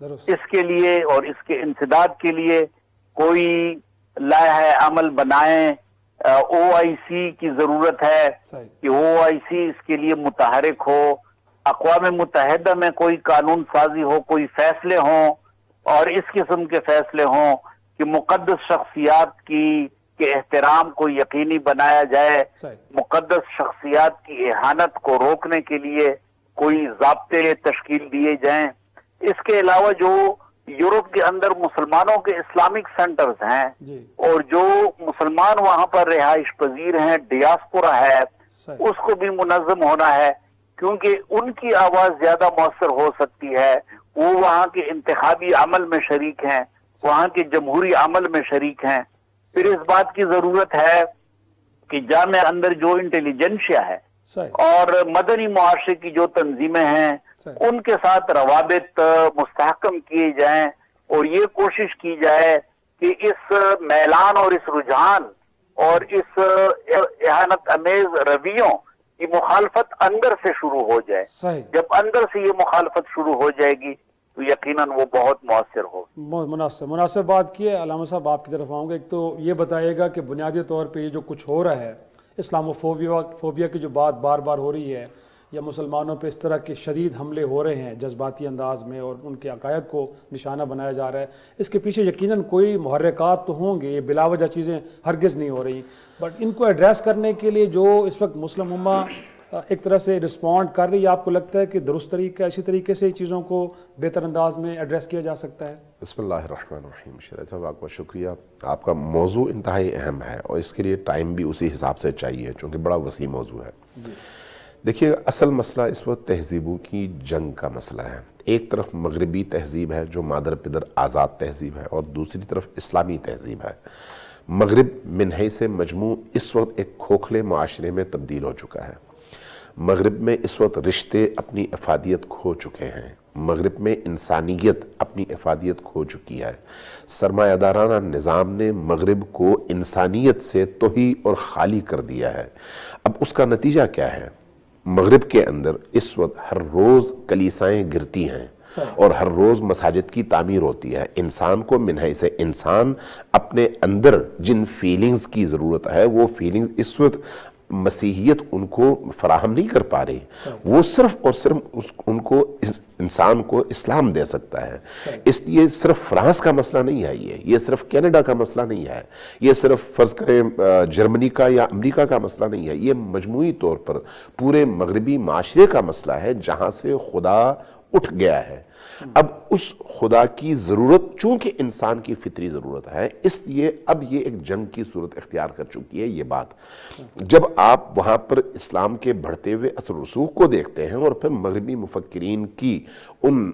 اس کے لیے اور اس کے انسداد کے لیے کوئی لائحہ عمل بنائیں. او آئی سی کی ضرورت ہے کہ او آئی سی اس کے لیے متحرک ہو. اقوام متحدہ میں کوئی قانون سازی ہو, کوئی فیصلے ہوں اور اس قسم کے فیصلے ہوں کہ مقدس شخصیات کے احترام کو یقینی بنایا جائے. مقدس شخصیات کی اہانت کو روکنے کے لیے کوئی ضابطے تشکیل دیے جائیں. اس کے علاوہ جو یورپ کے اندر مسلمانوں کے اسلامک سینٹرز ہیں اور جو مسلمان وہاں پر رہائش پذیر ہیں, ڈیاسپورا ہے, اس کو بھی منظم ہونا ہے کیونکہ ان کی آواز زیادہ مؤثر ہو سکتی ہے. وہ وہاں کے انتخابی عمل میں شریک ہیں, وہاں کے جمہوری عمل میں شریک ہیں. پھر اس بات کی ضرورت ہے کہ جامعہ اندر جو انٹیلیجنشیا ہے اور مدنی معاشرے کی جو تنظیمیں ہیں ان کے ساتھ روابط مستحکم کیے جائیں اور یہ کوشش کی جائے کہ اس میلان اور اس رجحان اور اس اہانت امیز رویوں کی مخالفت اندر سے شروع ہو جائے. جب اندر سے یہ مخالفت شروع ہو جائے گی تو یقیناً وہ بہت مؤثر ہو. مناسب بات کی ہے. علامہ صاحب آپ کی طرف آؤں گا. ایک تو یہ بتائیے گا کہ بنیادی طور پہ یہ جو کچھ ہو رہا ہے, اسلاموفوبیا کی جو بات بار بار ہو رہی ہے یا مسلمانوں پہ اس طرح کے شدید حملے ہو رہے ہیں جذباتی انداز میں اور ان کے عقائد کو نشانہ بنایا جا رہا ہے, اس کے پیچھے یقیناً کوئی محرکات تو ہوں گے. یہ بلا وجہ چیزیں ہرگز نہیں ہو رہی, بٹ ان کو ایڈریس کرنے کے لیے جو اس وقت مسلم امہ ایک طرح سے رسپونڈ کر رہی ہے, آپ کو لگتا ہے کہ درست طریقہ اسی طریقے سے چیزوں کو بہتر انداز میں ایڈریس کیا جا سکتا ہے؟ بسم اللہ الرحمن الرحیم. شریعت صاحب آپ کا شکریہ. آپ کا موضوع انتہائی اہم ہے اور اس کے لیے ٹائم بھی اسی حساب سے چاہیے چونکہ بڑا وسیع موضوع ہے. دیکھیے, اصل مسئلہ اس وقت تہذیبوں کی جنگ کا مسئلہ ہے. ایک طرف مغربی تہذیب ہے جو مادر پدر آزاد تہذیب ہے اور دوسری طرف اسلامی تہذیب ہے. مغرب من حیث مجموع اس وقت ایک کھوکھلے معاشرے میں تبدیل ہو چکا ہے. مغرب میں اس وقت رشتے اپنی افادیت کھو چکے ہیں. مغرب میں انسانیت اپنی افادیت کھو چکی ہے. سرمایہ دارانہ نظام نے مغرب کو انسانیت سے تہی اور خالی کر دیا ہے. اب اس کا نتیجہ کیا ہے؟ مغرب کے اندر اس وقت ہر روز کلیسائیں گرتی ہیں اور ہر روز مساجد کی تعمیر ہوتی ہے. انسان کو من حیث انسان اپنے اندر جن فیلنگز کی ضرورت ہے وہ فیلنگز اس وقت مسیحیت ان کو فراہم نہیں کر پا رہی. وہ صرف اور صرف ان کو انسان کو اسلام دے سکتا ہے. اس لیے صرف فرانس کا مسئلہ نہیں ہے, یہ صرف کینیڈا کا مسئلہ نہیں ہے, یہ صرف فرض کریں جرمنی کا یا امریکہ کا مسئلہ نہیں ہے. یہ مجموعی طور پر پورے مغربی معاشرے کا مسئلہ ہے جہاں سے خدا اٹھ گیا ہے. اب اس خدا کی ضرورت چونکہ انسان کی فطری ضرورت ہے اس لیے اب یہ ایک جنگ کی صورت اختیار کر چکی ہے. یہ بات جب آپ وہاں پر اسلام کے بڑھتے ہوئے اثر رسوخ کو دیکھتے ہیں اور پھر مغربی مفکرین کی ان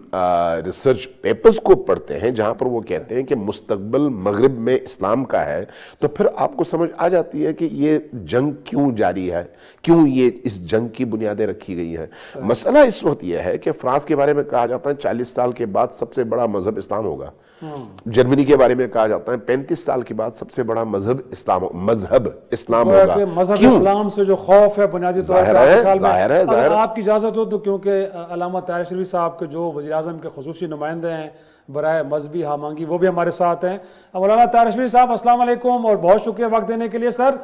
ریسرچ پیپرز کو پڑھتے ہیں جہاں پر وہ کہتے ہیں کہ مستقبل مغرب میں اسلام کا ہے, تو پھر آپ کو سمجھ آ جاتی ہے کہ یہ جنگ کیوں جاری ہے, کیوں یہ اس جنگ کی بنیادیں رکھی گئی ہیں. مسئلہ اس وقت یہ ہے کہ فرانس کے بارے میں کہا جاتا ہے 40 سال کے بعد سب سے بڑا مذہب اسلام ہوگا. جرمنی کے بارے میں کہا جاتا ہے 35 سال کے بعد سب سے بڑا مذہب اسلام ہوگا. مذہب اسلام سے جو خوف ہے بنیادی طور پر اگر آپ کی اجازت ہو تو, کیونکہ علامہ طاہر شریف صاحب کے جو وزیر اعظم کے خصوصی نمائندے ہیں برائے مذہبی ہامانگی وہ بھی ہمارے ساتھ ہیں. مولانا طاہر شریف صاحب السلام علیکم اور بہت شکریہ وقت دینے کے لیے. سر,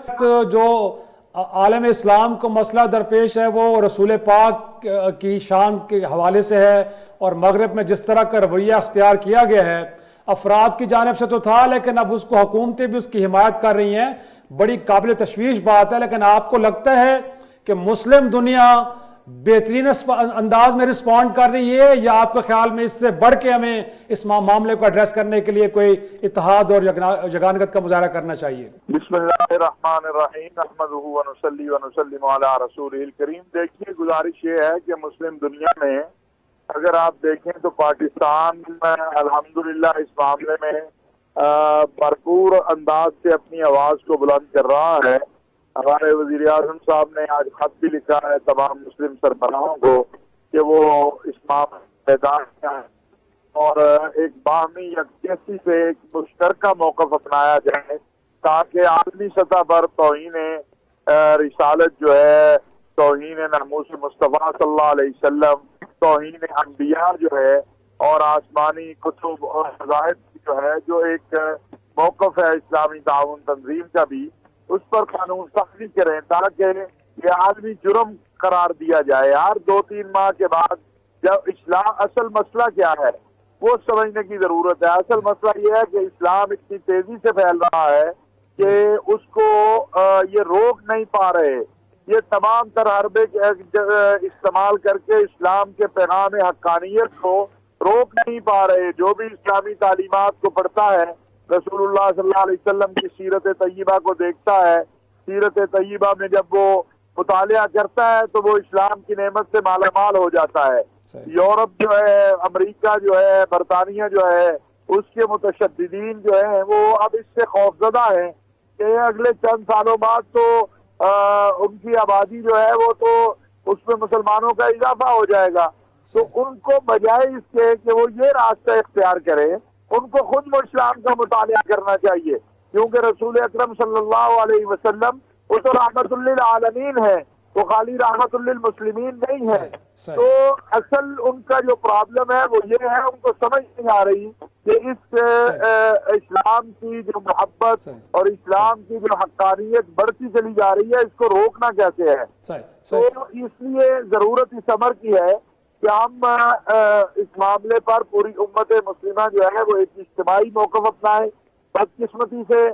جو عالم اسلام کو مسئلہ درپیش ہے وہ رسول پاک کی شان کے حوالے سے ہے اور مغرب میں جس طرح کا رویہ اختیار کیا گیا ہے افراد کی جانب سے تو تھا لیکن اب اس کو حکومتیں بھی اس کی حمایت کر رہی ہیں. بڑی قابل تشویش بات ہے, لیکن آپ کو لگتا ہے کہ مسلم دنیا بہترین انداز میں رسپونڈ کر رہی ہے یا آپ کے خیال میں اس سے بڑھ کے ہمیں اس معاملے کو ایڈریس کرنے کے لیے کوئی اتحاد اور یگانگت کا مظاہرہ کرنا چاہیے؟ بسم اللہ الرحمن الرحیم. نحمدہ ونصلی ونسلم علی رسولہ الکریم. دیکھیے, گزارش یہ ہے کہ مسلم دنیا میں اگر آپ دیکھیں تو پاکستان الحمدللہ اس معاملے میں بھرپور انداز سے اپنی آواز کو بلند کر رہا ہے. ہمارے وزیر اعظم صاحب نے آج خط بھی لکھا ہے تمام مسلم سربراہوں کو کہ وہ اس معاملے میں بیدار ہیں اور ایک باہمی یکجہتی سے ایک مشترکہ موقف اپنایا جائے تاکہ عالمی سطح پر توہین رسالت جو ہے, توہین ناموس مصطفیٰ صلی اللہ علیہ وسلم, توہین انبیاء جو ہے اور آسمانی کتب اور عقائد جو ہے جو ایک موقف ہے اسلامی تعاون تنظیم کا بھی، اس پر قانون سازی کریں تاکہ یہ عالمی جرم قرار دیا جائے۔ ہر 2-3 ماہ کے بعد جب اسلام اصل مسئلہ کیا ہے وہ سمجھنے کی ضرورت ہے۔ اصل مسئلہ یہ ہے کہ اسلام اتنی تیزی سے پھیل رہا ہے کہ اس کو یہ روک نہیں پا رہے۔ یہ تمام تر حربے استعمال کر کے اسلام کے پیغام حقانیت کو روک نہیں پا رہے۔ جو بھی اسلامی تعلیمات کو پڑھتا ہے، رسول اللہ صلی اللہ علیہ وسلم کی سیرت طیبہ کو دیکھتا ہے، سیرت طیبہ میں جب وہ مطالعہ کرتا ہے تو وہ اسلام کی نعمت سے مالا مال ہو جاتا ہے۔ یورپ جو ہے، امریکہ جو ہے، برطانیہ جو ہے، اس کے متشددین جو ہیں وہ اب اس سے خوفزدہ ہیں کہ اگلے چند سالوں بعد تو ان کی آبادی جو ہے وہ تو اس میں مسلمانوں کا اضافہ ہو جائے گا۔ تو ان کو بجائے اس کے کہ وہ یہ راستہ اختیار کریں، ان کو خود اسلام کا مطالعہ کرنا چاہیے، کیونکہ رسول اکرم صلی اللہ علیہ وسلم وہ تو رحمت للعالمین ہے، وہ خالی رحمت للمسلمین نہیں ہے۔ تو اصل ان کا جو پرابلم ہے وہ یہ ہے، ان کو سمجھ نہیں آ رہی کہ اس اسلام کی جو محبت اور اسلام کی جو حقانیت بڑھتی چلی جا رہی ہے، اس کو روکنا کیسے ہے۔ تو اس لیے ضرورت اس امر کی ہے کہ ہم اس معاملے پر پوری امت مسلمہ جو ہے وہ ایک اجتماعی موقف اپنائے۔ بدقسمتی سے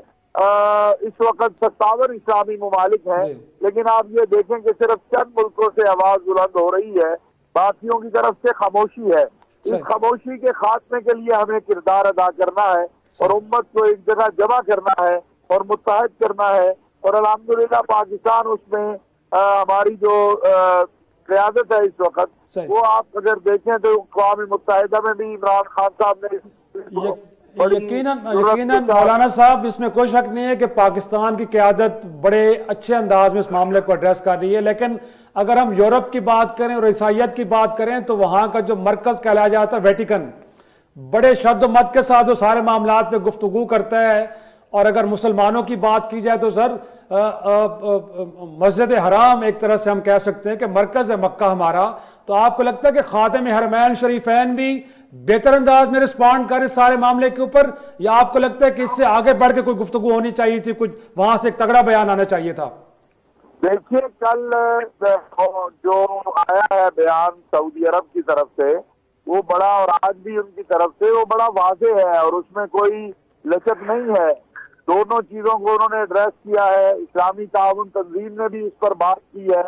اس وقت 57 اسلامی ممالک ہیں، لیکن آپ یہ دیکھیں کہ صرف چند ملکوں سے آواز بلند ہو رہی ہے، باقیوں کی طرف سے خاموشی ہے۔ اس خاموشی کے خاتمے کے لیے ہمیں کردار ادا کرنا ہے اور امت کو ایک جگہ جمع کرنا ہے اور متحد کرنا ہے، اور الحمدللہ پاکستان اس میں ہماری جو قیادت ہے اس وقت، وہ آپ اگر دیکھیں تو اقوام متحدہ میں بھی عمران خان صاحب نے یقیناً مولانا صاحب، اس میں کوئی شک نہیں ہے کہ پاکستان کی قیادت بڑے اچھے انداز میں اس معاملے کو ایڈریس کر رہی ہے، لیکن اگر ہم یورپ کی بات کریں اور عیسائیت کی بات کریں تو وہاں کا جو مرکز کہلایا جاتا ہے ویٹیکن، بڑے شد و مت کے ساتھ وہ سارے معاملات پہ گفتگو کرتا ہے۔ اور اگر مسلمانوں کی بات کی جائے تو سر مسجد حرام ایک طرح سے ہم کہہ سکتے ہیں کہ مرکز ہے مکہ ہمارا۔ تو آپ کو لگتا ہے کہ خاتم حرمین شریفین بھی بہتر انداز میں رسپونڈ کرے سارے معاملے کے اوپر، یا آپ کو لگتا ہے کہ اس سے آگے بڑھ کے کوئی گفتگو ہونی چاہیے تھی، کچھ وہاں سے ایک تگڑا بیان آنا چاہیے تھا؟ دیکھیے، کل جو آیا ہے بیان سعودی عرب کی طرف سے وہ بڑا، اور آج بھی ان کی طرف سے وہ بڑا واضح ہے اور اس میں کوئی لچک نہیں ہے۔ دونوں چیزوں کو انہوں نے ایڈریس کیا ہے۔ اسلامی تعاون تنظیم نے بھی اس پر بات کی ہے۔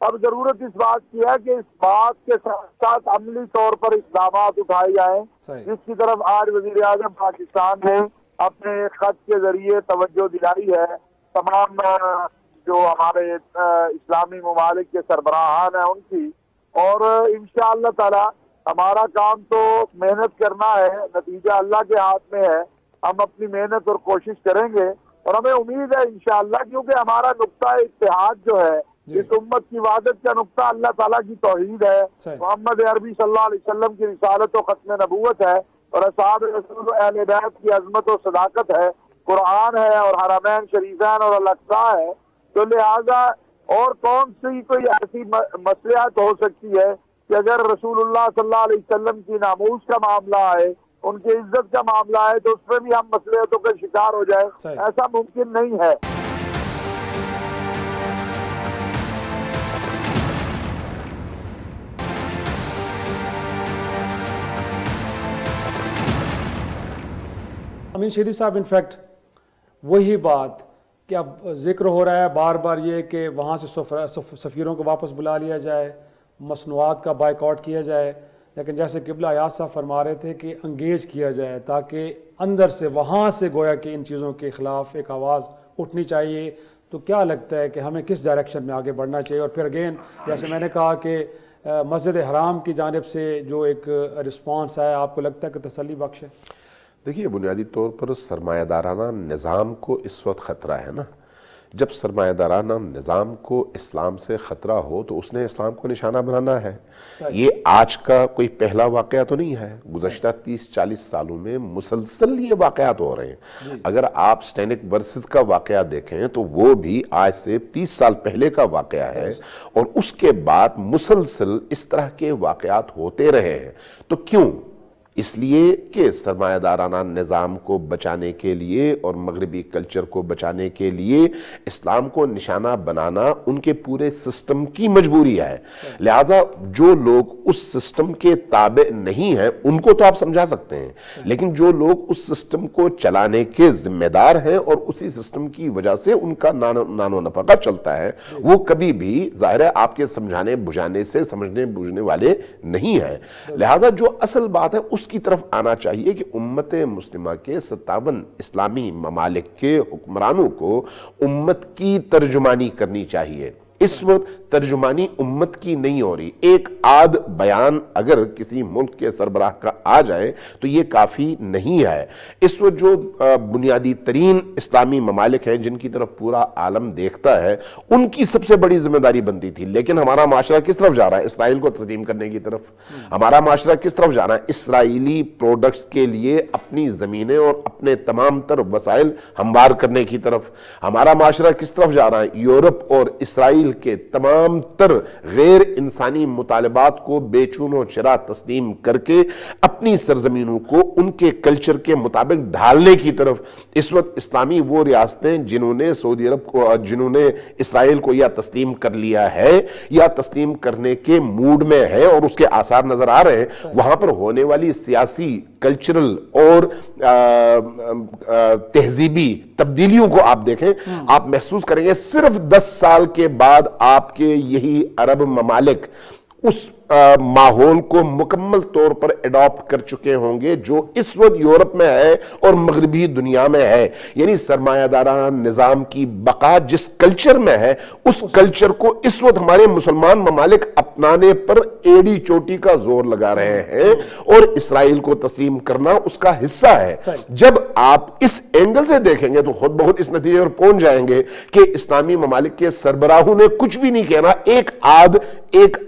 اب ضرورت اس بات کی ہے کہ اس بات کے ساتھ ساتھ عملی طور پر اقدامات اٹھائے جائیں، جس کی طرف آج وزیر اعظم پاکستان نے اپنے خط کے ذریعے توجہ دلائی ہے۔ تمام جو ہمارے اسلامی ممالک کے سربراہان ہیں ان کی، اور انشاءاللہ تعالی ہمارا کام تو محنت کرنا ہے، نتیجہ اللہ کے ہاتھ میں ہے۔ ہم اپنی محنت اور کوشش کریں گے اور ہمیں امید ہے انشاءاللہ، کیونکہ ہمارا نقطہ اتحاد جو ہے اس امت کی وحدت کا نقطہ اللہ تعالیٰ کی توحید ہے، محمد عربی صلی اللہ علیہ وسلم کی رسالت و ختم نبوت ہے، اور اصحاب رسول و اہل بیت کی عظمت و صداقت ہے، قرآن ہے اور حرمین شریفین اور الاقصیٰ ہے۔ تو لہٰذا اور کون سی کوئی ایسی مصلحت ہو سکتی ہے کہ اگر رسول اللہ صلی اللہ علیہ وسلم کی ناموس کا معاملہ ہے، ان کی عزت کا معاملہ ہے، تو اس میں بھی ہم مصلحتوں کا شکار ہو جائے؟ ایسا ممکن نہیں ہے۔ امین شہیدی صاحب، انفیکٹ وہی بات کہ اب ذکر ہو رہا ہے بار بار یہ کہ وہاں سے سفیروں کو واپس بلا لیا جائے، مصنوعات کا بائیکاٹ کیا جائے، لیکن جیسے قبلہ ایاز صاحب فرما رہے تھے کہ انگیج کیا جائے تاکہ اندر سے وہاں سے گویا کہ ان چیزوں کے خلاف ایک آواز اٹھنی چاہیے۔ تو کیا لگتا ہے کہ ہمیں کس ڈائریکشن میں آگے بڑھنا چاہیے؟ اور پھر اگین جیسے میں نے کہا کہ مسجد حرام کی جانب سے جو ایک رسپانس آیا، آپ کو لگتا ہے کہ تسلی بخش ہے؟ دیکھیے، بنیادی طور پر سرمایہ دارانہ نظام کو اس وقت خطرہ ہے نا۔ جب سرمایہ دارانہ نظام کو اسلام سے خطرہ ہو تو اس نے اسلام کو نشانہ بنانا ہے۔ یہ آج کا کوئی پہلا واقعہ تو نہیں ہے، گزشتہ 30-40 سالوں میں مسلسل یہ واقعات ہو رہے ہیں۔ اگر آپ سٹینک ورسز کا واقعہ دیکھیں تو وہ بھی آج سے 30 سال پہلے کا واقعہ ہے، اور اس کے بعد مسلسل اس طرح کے واقعات ہوتے رہے ہیں۔ تو کیوں؟ اس لیے کہ سرمایہ دارانہ نظام کو بچانے کے لیے اور مغربی کلچر کو بچانے کے لیے اسلام کو نشانہ بنانا ان کے پورے سسٹم کی مجبوری ہے. لہٰذا جو لوگ اس سسٹم کے تابع نہیں ہیں ان کو تو آپ سمجھا سکتے ہیں، لیکن جو لوگ اس سسٹم کو چلانے کے ذمہ دار ہیں اور اسی سسٹم کی وجہ سے ان کا نان و نفقہ چلتا ہے، وہ کبھی بھی ظاہر ہے آپ کے سمجھانے بجھانے سے سمجھنے بوجھنے والے نہیں ہیں. لہٰذا جو اصل بات ہے اس کی طرف آنا چاہیے کہ امت مسلمہ کے 57 اسلامی ممالک کے حکمرانوں کو امت کی ترجمانی کرنی چاہیے. اس وقت ترجمانی امت کی نہیں ہو رہی. ایک آدھ بیان اگر کسی ملک کے سربراہ کا آ جائے تو یہ کافی نہیں ہے. اس وقت جو بنیادی ترین اسلامی ممالک ہیں جن کی طرف پورا عالم دیکھتا ہے، ان کی سب سے بڑی ذمہ داری بنتی تھی. لیکن ہمارا معاشرہ کس طرف جا رہا ہے؟ اسرائیل کو تسلیم کرنے کی طرف. ہمارا معاشرہ کس طرف جا رہا ہے؟ اسرائیلی پروڈکٹس کے لیے اپنی زمینیں اور اپنے تمام تر وسائل ہموار کرنے کی طرف. ہمارا معاشرہ کس طرف جا رہا ہے؟ یورپ اور اسرائیل کے تمام تر غیر انسانی مطالبات کو بے چون و چرا تسلیم کر کے اپنی سرزمینوں کو ان کے کلچر کے مطابق ڈھالنے کی طرف. اس وقت اسلامی وہ ریاستیں جنہوں نے سعودی عرب کو، جنہوں نے اسرائیل کو یا تسلیم کر لیا ہے یا تسلیم کرنے کے موڈ میں ہیں اور اس کے آثار نظر آ رہے ہیں، وہاں پر ہونے والی سیاسی، کلچرل اور تہذیبی تبدیلیوں کو آپ دیکھیں، آپ محسوس کریں گے صرف 10 سال کے بعد آپ کے یہی عرب ممالک اس ماحول کو مکمل طور پر ایڈاپٹ کر چکے ہوں گے جو اس وقت یورپ میں ہے اور مغربی دنیا میں ہے. یعنی سرمایہ دارانہ نظام کی بقا جس کلچر میں ہے، اس کلچر کو اس وقت ہمارے مسلمان ممالک اپنانے پر ایڑی چوٹی کا زور لگا رہے ہیں اور اسرائیل کو تسلیم کرنا اس کا حصہ ہے. جب آپ اس اینگل سے دیکھیں گے تو خود بخود اس نتیجے پر پہنچ جائیں گے کہ اسلامی ممالک کے سربراہوں نے کچھ بھی نہیں کہنا، ایک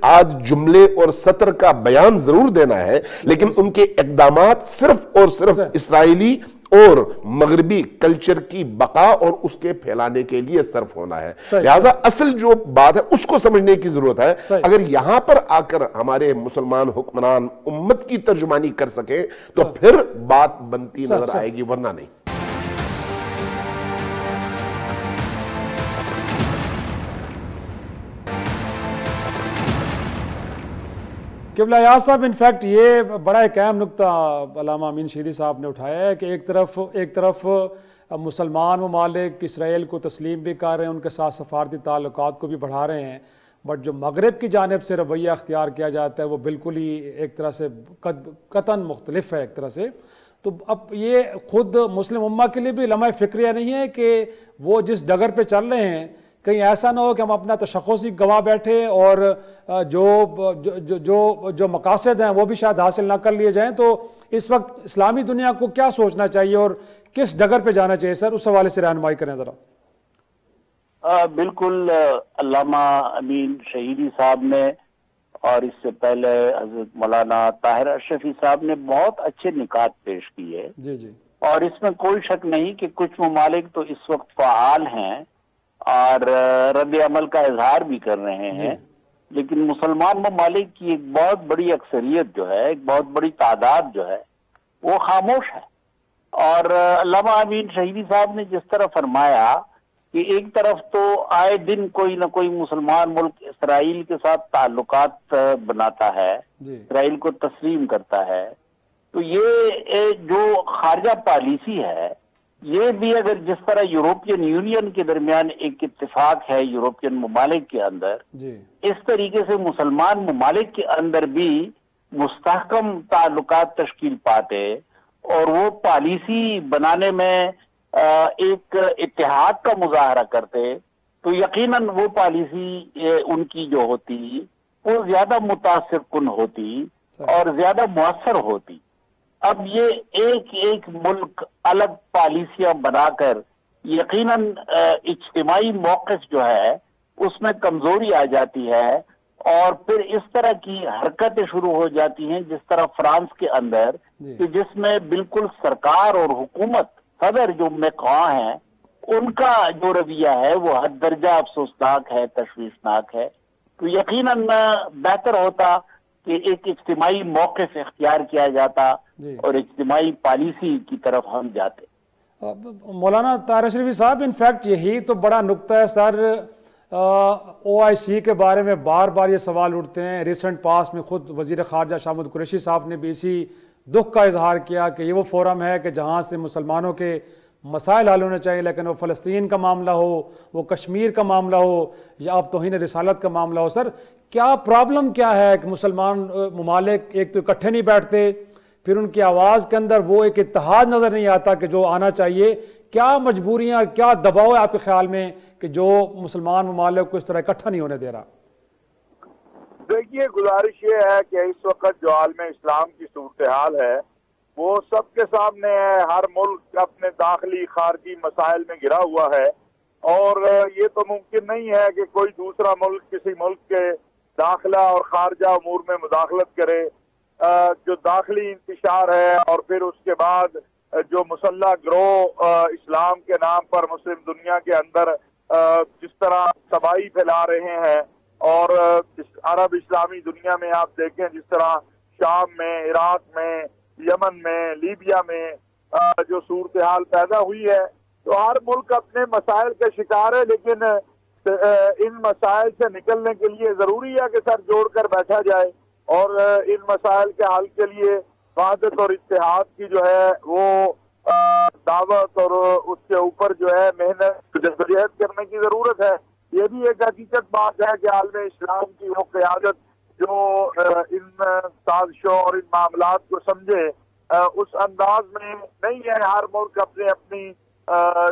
آدھ جملے اور سطر کا بیان ضرور دینا ہے، لیکن ان کے اقدامات صرف اور صرف اسرائیلی اور مغربی کلچر کی بقا اور اس کے پھیلانے کے لیے صرف ہونا ہے. لہذا اصل جو بات ہے اس کو سمجھنے کی ضرورت ہے. اگر یہاں پر آ کر ہمارے مسلمان حکمران امت کی ترجمانی کر سکیں تو پھر بات بنتی نظر آئے گی، ورنہ نہیں. قبلہ یاز صاحب، انفیکٹ یہ بڑا ایک اہم نقطہ علامہ امین شہیدی صاحب نے اٹھایا ہے کہ ایک طرف مسلمان ممالک اسرائیل کو تسلیم بھی کر رہے ہیں، ان کے ساتھ سفارتی تعلقات کو بھی بڑھا رہے ہیں، بٹ جو مغرب کی جانب سے رویہ اختیار کیا جاتا ہے وہ بالکل ہی ایک طرح سے قطعاً مختلف ہے ایک طرح سے. تو اب یہ خود مسلم امہ کے لیے بھی لمحہ فکریہ نہیں ہے کہ وہ جس ڈگر پہ چل رہے ہیں کہیں ایسا نہ ہو کہ ہم اپنا تشخص ہی گوا بیٹھے اور جو مقاصد ہیں وہ بھی شاید حاصل نہ کر لیے جائیں. تو اس وقت اسلامی دنیا کو کیا سوچنا چاہیے اور کس ڈگر پہ جانا چاہیے سر؟ اس حوالے سے رہنمائی کریں ذرا. بالکل علامہ امین شہیدی صاحب نے اور اس سے پہلے حضرت مولانا طاہر اشرفی صاحب نے بہت اچھے نکات پیش کیے. جی اور اس میں کوئی شک نہیں کہ کچھ ممالک تو اس وقت فعال ہیں اور رد عمل کا اظہار بھی کر رہے ہیں، لیکن مسلمان ممالک کی ایک بہت بڑی اکثریت جو ہے، ایک بہت بڑی تعداد جو ہے وہ خاموش ہے. اور علامہ امین شہیدی صاحب نے جس طرح فرمایا کہ ایک طرف تو آئے دن کوئی نہ کوئی مسلمان ملک اسرائیل کے ساتھ تعلقات بناتا ہے، اسرائیل کو تسلیم کرتا ہے، تو یہ جو خارجہ پالیسی ہے یہ بھی اگر جس طرح یورپین یونین کے درمیان ایک اتفاق ہے یورپین ممالک کے اندر، اس طریقے سے مسلمان ممالک کے اندر بھی مستحکم تعلقات تشکیل پاتے اور وہ پالیسی بنانے میں ایک اتحاد کا مظاہرہ کرتے تو یقیناً وہ پالیسی ان کی جو ہوتی وہ زیادہ متاثر کن ہوتی اور زیادہ مؤثر ہوتی. اب یہ ایک ملک الگ پالیسیاں بنا کر یقیناً اجتماعی موقف جو ہے اس میں کمزوری آ جاتی ہے اور پھر اس طرح کی حرکتیں شروع ہو جاتی ہیں جس طرح فرانس کے اندر کہ جس میں بالکل سرکار اور حکومت صدر جو میکرون ہیں ان کا جو رویہ ہے وہ حد درجہ افسوسناک ہے، تشویشناک ہے. تو یقیناً بہتر ہوتا کہ ایک اجتماعی موقف اختیار کیا جاتا اور اجتماعی پالیسی کی طرف ہم جاتے. مولانا طاہر اشرفی صاحب، انفیکٹ یہی تو بڑا نقطہ ہے سر. OIC کے بارے میں بار بار یہ سوال اٹھتے ہیں. ریسنٹ پاس میں خود وزیر خارجہ شاہ محمود قریشی صاحب نے بھی اسی دکھ کا اظہار کیا کہ یہ وہ فورم ہے کہ جہاں سے مسلمانوں کے مسائل حل ہونے چاہیے، لیکن وہ فلسطین کا معاملہ ہو، وہ کشمیر کا معاملہ ہو، یا اب توہین رسالت کا معاملہ ہو. سر کیا پرابلم کیا ہے کہ مسلمان ممالک ایک تو اکٹھے نہیں بیٹھتے، پھر ان کی آواز کے اندر وہ ایک اتحاد نظر نہیں آتا کہ جو آنا چاہیے؟ کیا مجبوریاں اور کیا دباؤ ہے آپ کے خیال میں کہ جو مسلمان ممالک کو اس طرح اکٹھا نہیں ہونے دے رہا؟ دیکھیے، گزارش یہ ہے کہ اس وقت جو عالم اسلام کی صورتحال ہے وہ سب کے سامنے ہے. ہر ملک اپنے داخلی خارجی مسائل میں گھرا ہوا ہے، اور یہ تو ممکن نہیں ہے کہ کوئی دوسرا ملک کسی ملک کے داخلہ اور خارجہ امور میں مداخلت کرے. جو داخلی انتشار ہے اور پھر اس کے بعد جو مسلح گروہ اسلام کے نام پر مسلم دنیا کے اندر جس طرح تباہی پھیلا رہے ہیں، اور عرب اسلامی دنیا میں آپ دیکھیں جس طرح شام میں، عراق میں، یمن میں، لیبیا میں جو صورتحال پیدا ہوئی ہے، تو ہر ملک اپنے مسائل کے شکار ہے. لیکن ان مسائل سے نکلنے کے لیے ضروری ہے کہ سر جوڑ کر بیٹھا جائے، اور ان مسائل کے حل کے لیے وحدت اور اتحاد کی جو ہے وہ دعوت اور اس کے اوپر جو ہے محنت جدوجہد کرنے کی ضرورت ہے. یہ بھی ایک حقیقت بات ہے کہ عالم اسلام کی وہ قیادت جو ان سازشوں اور ان معاملات کو سمجھے اس انداز میں نہیں ہے. ہر ملک اپنی اپنی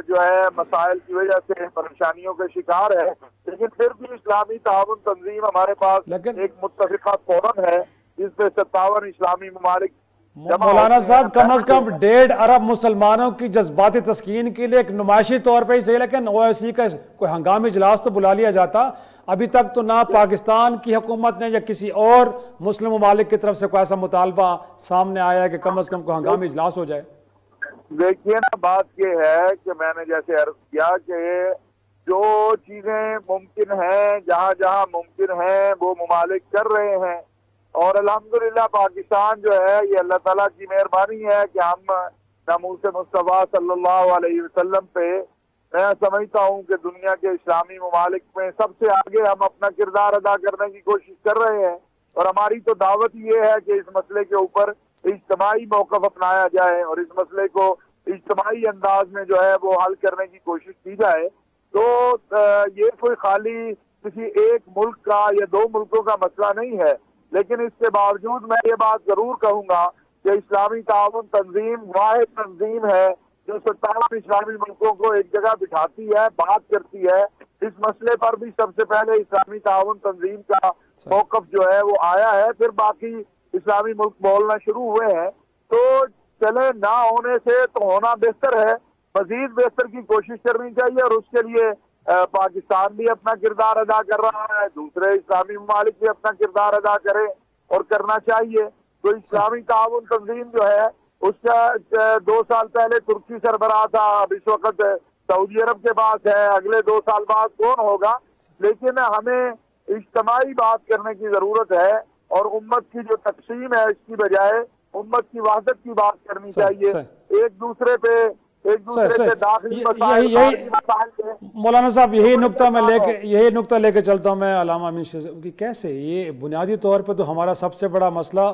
جو ہے مسائل کی وجہ سے پریشانیوں کے شکار ہے، لیکن پھر بھی اسلامی تعاون تنظیم ہمارے پاس ایک متفقہ فورم ہے جس میں 57 اسلامی ممالک. مولانا صاحب، کم از کم 1.5 ارب مسلمانوں کی جذباتی تسکین کے لیے ایک نمائشی طور پہ ہی صحیح، لیکن OIC کا کوئی ہنگامی اجلاس تو بلا لیا جاتا. ابھی تک تو نہ پاکستان کی حکومت نے یا کسی اور مسلم ممالک کی طرف سے کوئی ایسا مطالبہ سامنے آیا ہے کہ کم از کم کوئی ہنگامی اجلاس ہو جائے. دیکھیے نا، بات یہ ہے کہ میں نے جیسے عرض کیا کہ جو چیزیں ممکن ہیں، جہاں جہاں ممکن ہیں وہ ممالک کر رہے ہیں، اور الحمدللہ پاکستان جو ہے یہ اللہ تعالیٰ کی مہربانی ہے کہ ہم ناموس مصطفیٰ صلی اللہ علیہ وسلم پہ میں سمجھتا ہوں کہ دنیا کے اسلامی ممالک میں سب سے آگے ہم اپنا کردار ادا کرنے کی کوشش کر رہے ہیں. اور ہماری تو دعوت یہ ہے کہ اس مسئلے کے اوپر اجتماعی موقف اپنایا جائے اور اس مسئلے کو اجتماعی انداز میں جو ہے وہ حل کرنے کی کوشش کی جائے. تو یہ کوئی خالی کسی ایک ملک کا یا 2 ملکوں کا مسئلہ نہیں ہے، لیکن اس کے باوجود میں یہ بات ضرور کہوں گا کہ اسلامی تعاون تنظیم واحد تنظیم ہے جو 57 اسلامی ملکوں کو ایک جگہ بٹھاتی ہے، بات کرتی ہے. اس مسئلے پر بھی سب سے پہلے اسلامی تعاون تنظیم کا موقف جو ہے وہ آیا ہے، پھر باقی اسلامی ملک بولنا شروع ہوئے ہیں. تو چلے نہ ہونے سے تو ہونا بہتر ہے، مزید بہتر کی کوشش کرنی چاہیے، اور اس کے لیے پاکستان بھی اپنا کردار ادا کر رہا ہے، دوسرے اسلامی ممالک بھی اپنا کردار ادا کرے اور کرنا چاہیے. تو اسلامی تعاون تنظیم جو ہے اس کا 2 سال پہلے ترکی سربراہ تھا، اب اس وقت سعودی عرب کے پاس ہے، اگلے 2 سال بعد کون ہوگا. لیکن ہمیں اجتماعی بات کرنے کی ضرورت ہے، اور امت کی جو تقسیم ہے اس کی بجائے امت کی وحدت کی بات کرنی چاہیے. ایک دوسرے سے داخلی مسائل مولانا صاحب یہی نقطہ لے کے چلتا ہوں میں علامہ امین شیخ کی. کیسے یہ بنیادی طور پہ تو ہمارا سب سے بڑا مسئلہ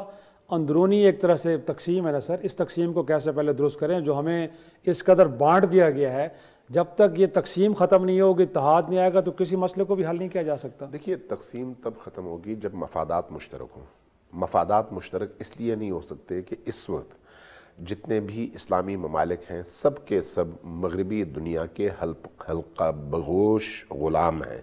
اندرونی ایک طرح سے تقسیم ہے نا سر. اس تقسیم کو کیسے پہلے درست کریں جو ہمیں اس قدر بانٹ دیا گیا ہے. جب تک یہ تقسیم ختم نہیں ہوگی، اتحاد نہیں آئے گا، تو کسی مسئلے کو بھی حل نہیں کیا جا سکتا. دیکھیے، تقسیم تب ختم ہوگی جب مفادات مشترک ہوں. مفادات مشترک اس لیے نہیں ہو سکتے کہ اس وقت جتنے بھی اسلامی ممالک ہیں سب کے سب مغربی دنیا کے حلقہ بغوش غلام ہیں.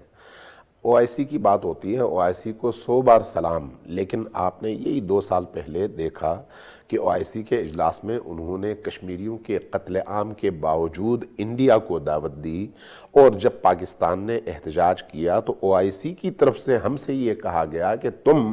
OIC کی بات ہوتی ہے، OIC کو 100 بار سلام، لیکن آپ نے یہی 2 سال پہلے دیکھا کہ OIC کے اجلاس میں انہوں نے کشمیریوں کے قتل عام کے باوجود انڈیا کو دعوت دی، اور جب پاکستان نے احتجاج کیا تو OIC کی طرف سے ہم سے یہ کہا گیا کہ تم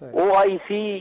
OIC